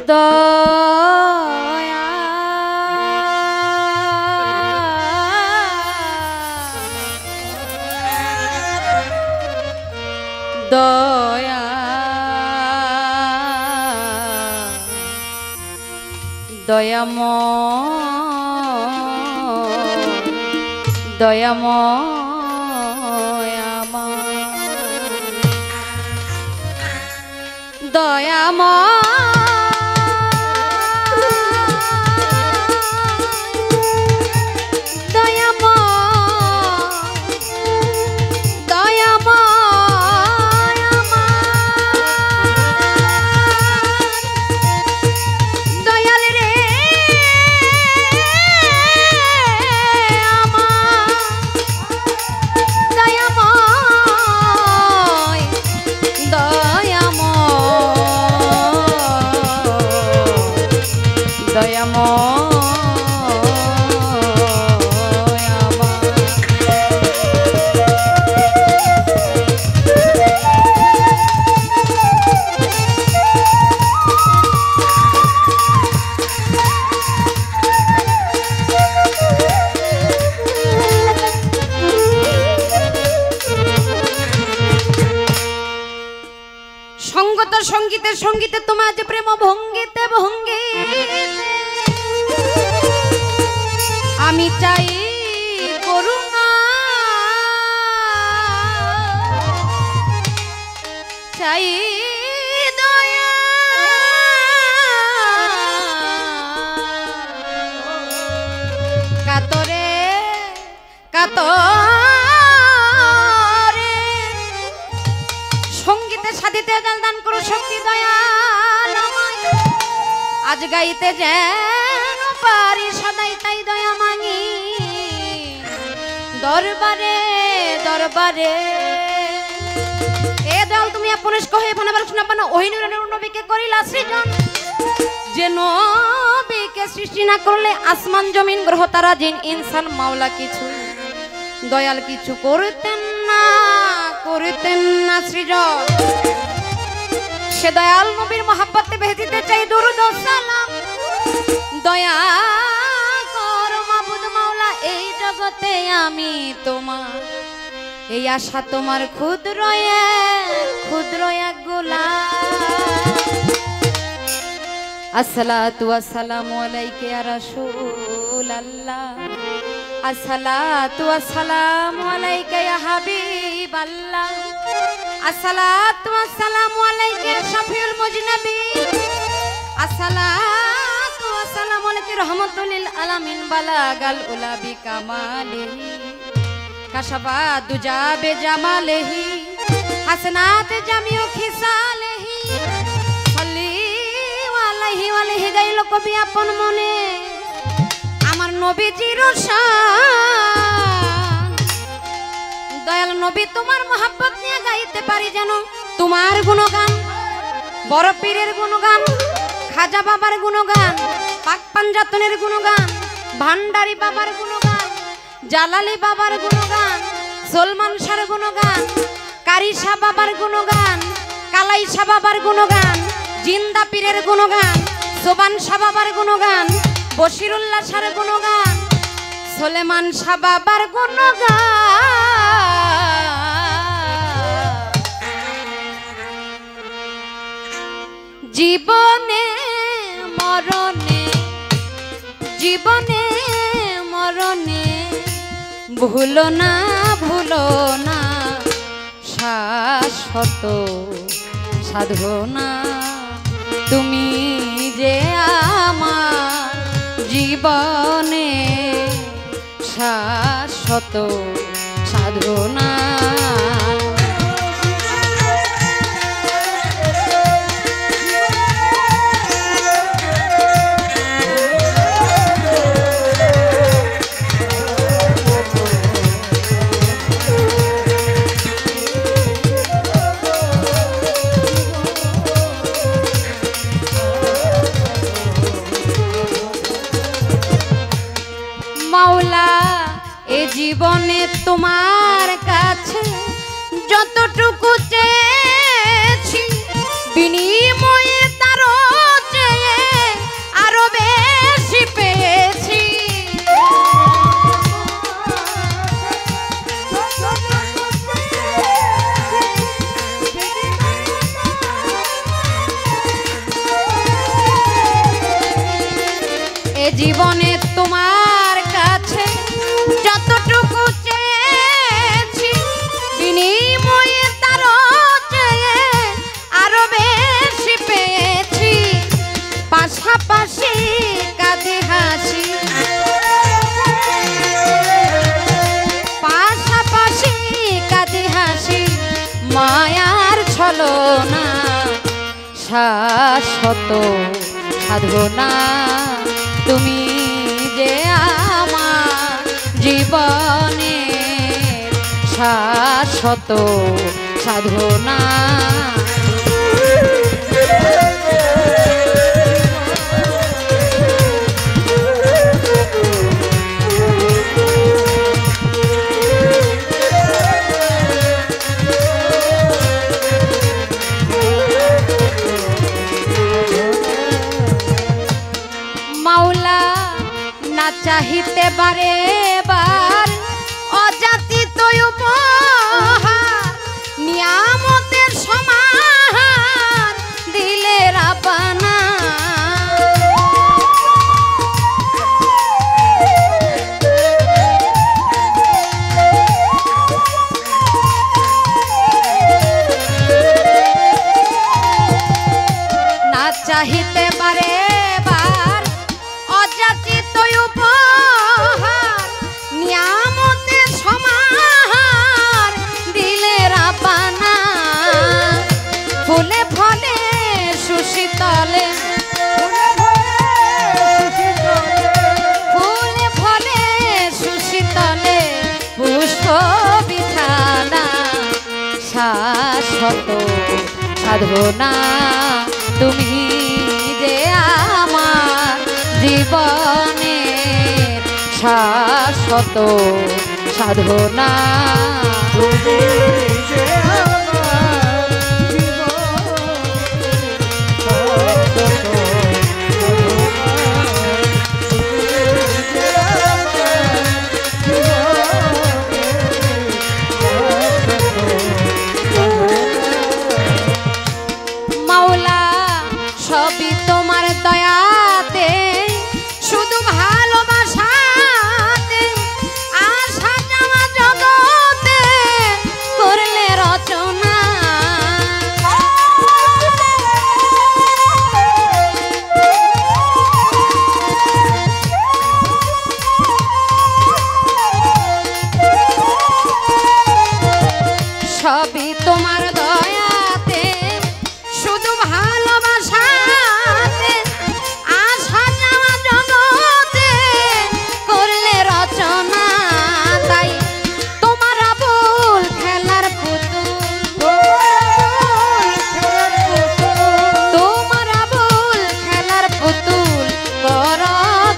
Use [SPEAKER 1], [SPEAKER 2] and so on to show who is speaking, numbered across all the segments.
[SPEAKER 1] দয়া দয়া দয়াময় দয়াময় সঙ্গীতে সঙ্গীতে তোমার যে প্রেম ভঙ্গিতে ভঙ্গি আমি চাই করুণা চাই দয়া কাতরে কাতরে সঙ্গীতে সাধিতে দান করো শক্তি দয়াল আজ গাইতে যেন পারি সদাই তাই দয়া মাঙি দরবারে দরবারে এ দয়াল তুমি আপনিস কহে ভানাবার শুনা পানো ওই নবীকে করিলা সৃজন যে নবীকে সৃষ্টি না করলে আসমান জমিন গ্রহ তারা জিন ইনসান মাওলা কিছু দয়াল কিছু করতেন না সৃজন সে দয়াল নবীর মহাব্বতে বেহেদিতে চাই দরুদ ও সালাম দয়া কর মাবুদ মাওলা এই জগতে আমি তোমার এই আশা তোমার ক্ষুদ্র এক গোলাম আসসালাতু ওয়াসসালামু আলাইকা ইয়া রাসূলুল্লাহ আসসালাতু ওয়াসসালামু আলাইকা ইয়া হাবিবাল্লাহ আসসালাতু ওয়াসসালামু আলাইকা ইয়া শাফিউল মুজনাবিন আসসালাতু ওয়াসসালামু আলাইকা রাহমাতুল লিল আলামিন বালাগাল উলা বিকামালিহি কাশাফা দুজা বেজামালিহি হাসনাত জামিউ খিসালিহি সাল্লি আলাইহি ওয়ালিহি গাইল কবি আপন মনে আমার নবীজির শান দয়াল নবী তোমার মহব্বত নিয়ে গাইতে পারি যেন তোমার গুণগান বড় পীরের গুণগান খাজা বাবার গুণগান পাক পাঞ্জাতনের গুণগান ভান্ডারী বাবার গুণগান জালালি বাবার গুণগান সলমান শাহর গুণগান কারি শাহ বাবার গুণগান কালাই শাহ বাবার গুণগান জিন্দা পীরের গুণগান সোবান শাহ বাবার গুণগান বশিরুল্লাহ শাহর গুণগান সুলেমান শাহ বাবার গুণগান জীবনে মরণে ভুলো না শাশ্বত সাধনা তুমি যে আমার জীবনে শাশ্বত সাধনা মাওলা এ জীবনে তোমার কাছে যতটুকু চেয়েছি বিনিময়ে তারও চেয়ে জীবনে তোমার কাছে যতটুকু চেয়েছি বিনিময়ে তারও চেয়ে আরো বেশি পেয়েছি। পাশাপাশি কাঁদে হাসি, পাশাপাশি কাঁদে হাসি, মায়ার ছলনা শাশ্বত সাধনা তুমি যে আমার জীবনের শাশ্বত সাধনা। মাওলা না চাহিতে বারে বার অযাচিত উপহার নিয়ামতের সমাহার দিলে রাপানা। না চাহিতে বারে বার অযাচিত উপহার নিয়ামতের সমাহার দিলে রাপানা। ফুলে ফলে সুশীতলে, ফুলে ফলে সুশীতলে পুষ্প বিছানা শাশ্বত সাধনা তুমি যে আমার জীবনের শাশ্বত সাধনা। মাওলা সবই তোমার দয়াতে, শুধু ভালোবাসাতে আসা যাওয়া জগতে করলে রচনা। সবই তোমার দয়াতে, শুধু ভালোবাসাতে আসা যাওয়া জগতে করলে রচনা। তাই তোমার আবুল খেলার পুতুল, তোমার আবুল খেলার পুতুল কর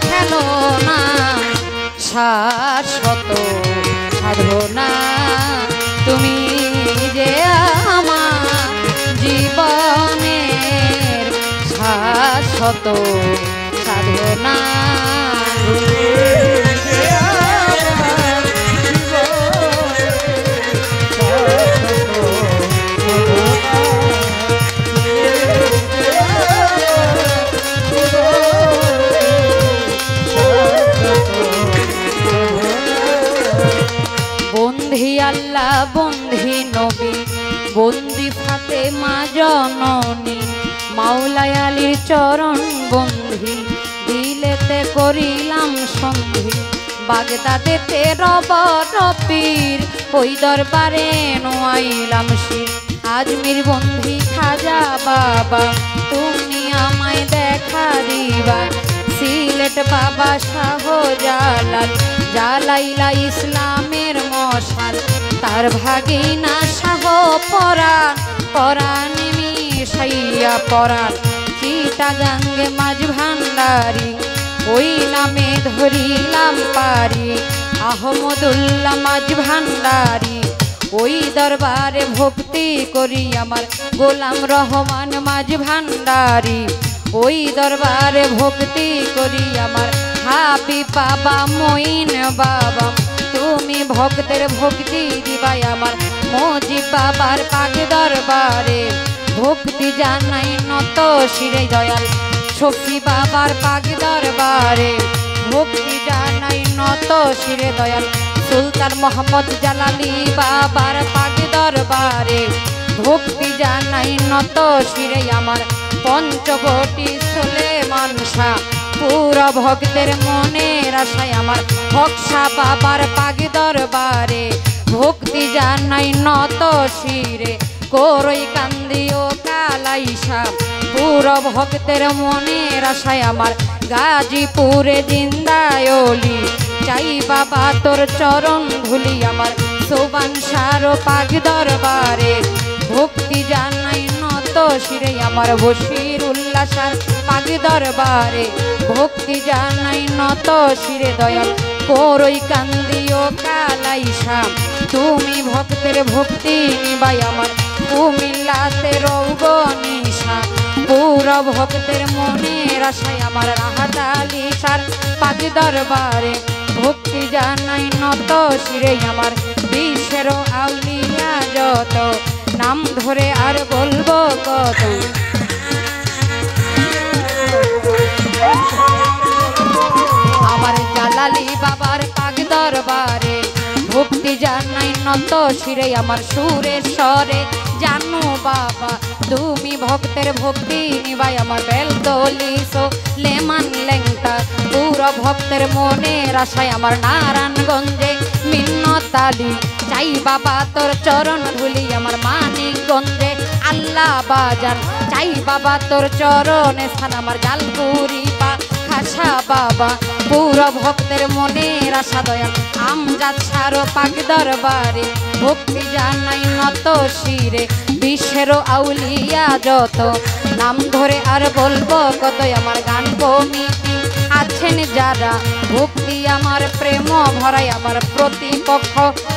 [SPEAKER 1] খেলনা শাশ্বত সাধনা তুমি যে আমার জীবনের শাশ্বত সাধনা। বন্ধি আল্লাহ বন্ধি নবী বন্দি ফাতেমা জননী, মাওলাই আলীর চরণ বন্ধি দিলেতে করিলাম সন্ধি। বাগদাদেতে রবর পীর ওই দরবারে নোয়াইলাম শির। আজমির বন্ধি খাজা বাবা তুমি আমায় দেখা দিবা। সিলেট বাবা শাহ জালাল জ্বালাইলা ইসলামের মশাল। তার ভাগিনা শাহ পরাণ পরাণ মিশাইয়া পরাণ। চিটাগাঙ্গে মাঝ ভান্ডারি ওই নামে ধরিলাম পারি। আহমদুল্লাহ মাঝ ভান্ডারি ওই দরবারে ভক্তি করি আমার গোলাম রহমান মাঝ ভান্ডারি। ওই দরবারে ভক্তি করি আমার হাবিব বাবা মঈন বাবা। তুমি ভক্তের ভক্তি দিবাই আমার মজিব বাবার পাক দরবারে। ভক্তি জানাই নত শিরে দয়াল শফি বাবার পাক দরবারে ভক্তি জানাই নত শিরে দয়াল সুলতান মোহাম্মদ জালালি বাবার পাক দরবারে ভক্তি জানাই নত শিরে আমার পঞ্চবটি সুলেমান শাহ পুরা ভক্তের মনের আশায় আমার হকসা বাবার পাক দরবারে ভক্তি জানাই নত শিরে করই কান্দিও কালাইসা পুরা ভক্তের মনের আশায় আমার গাজীপুরে জিন্দায়লি চাই বাবা তোর চরণ ধুলি আমার সোবান সার পাক দরবারে ভক্তি জানাই নত শিরে আমার বশির উল্লাসার পাক দরবারে ভক্তি জানাই নত শিরে দয়াল করই কান্দিও কালাইসা তুমি ভক্তের ভক্তি নিবাই আমার কুমিল্লাতে রৌগনিশা পুরা ভক্তের মনের আশায় আমার রাহাত আলী সার পাক দরবারে ভক্তি জানাই নত শিরে আমার বিশ্বের আউলিয়া যত নাম ধরে আর বলবো কত আমার জালালি বাবার পাক দরবারে ভক্তি জানাই নত শিরে আমার সুরের স্বরে জানো বাবা তুমি ভক্তের ভক্তি নিবাই আমার বেলতলিসো লেমান লেংটা পুরো ভক্তের মনের আশায় আমার নারায়ণগঞ্জে মিন্নতালি চাই বাবা তোর চরণ ধুলি আমার মানিকগঞ্জে আল্লাহ বাজান চাই বাবা তোর চরণে স্থান আমার জালপুরি পা খাসা বাবা পুরো ভক্তের মনের আশা দয়াল আমজাদ সারো পাক দরবারে ভক্তি জানাই নত শিরে বিশ্বের আউলিয়া যত নাম ধরে আর বলবো কত আমার গান কমিটি আছেন যারা ভক্তি আমার প্রেম ভরাই আমার প্রতিপক্ষ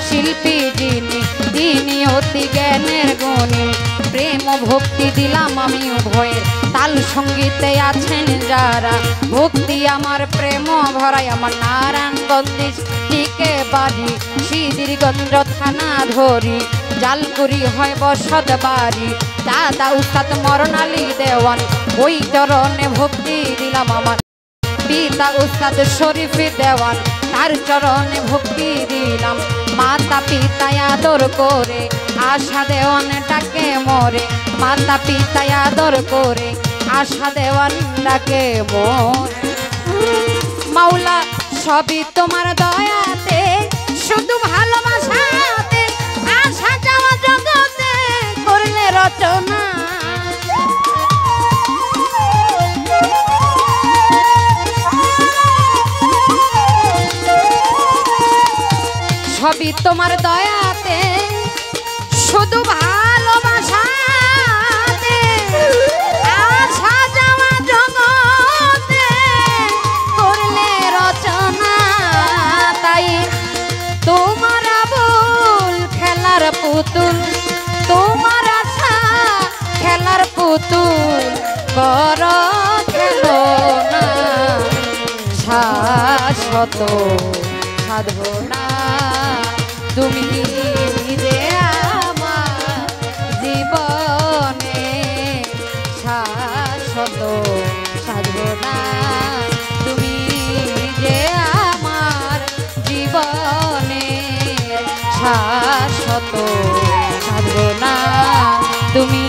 [SPEAKER 1] শিল্পী যিনি তিনি অতি জ্ঞানের গুণী প্রেম ভক্তি দিলাম আমি উভয়ের তাল সঙ্গীতে আছেন যারা ভক্তি আমার প্রেম ভরাই আমার নারায়ণগঞ্জ টিকে বাড়ি সিদিরগঞ্জ থানা ধরি জালকুড়ি হয় বসত বাড়ি দাদা উস্তাদ মরণালী দেওয়ান ওই চরণে ভক্তি দিলাম আমার পিতা উস্তাদ শরীফ দেওয়ান তার চরণে ভক্তি দিলাম মাতা পিতা আদর করে আশা দেওয়ান ডাকে মরে মাতা পিতা আদর করে আশা দেওয়ান ডাকে মরে মাওলা সবই তোমার দয়াতে শুধু ভালোবাসাতে আশা যাওয়া জগতে করলে রচনা সবই তোমার দয়াতে শুধু ভালোবাসাতে আশা যাওয়া জগতে করলে রচনা তাই তোমার আবুল খেলার পুতুল তোমার আশা খেলার পুতুল কর খেলো না শাশ্বত সাধনা তুমি যে আমার জীবনে শাশ্বত সাধনা তুমি যে আমার জীবনে শাশ্বত সাধনা তুমি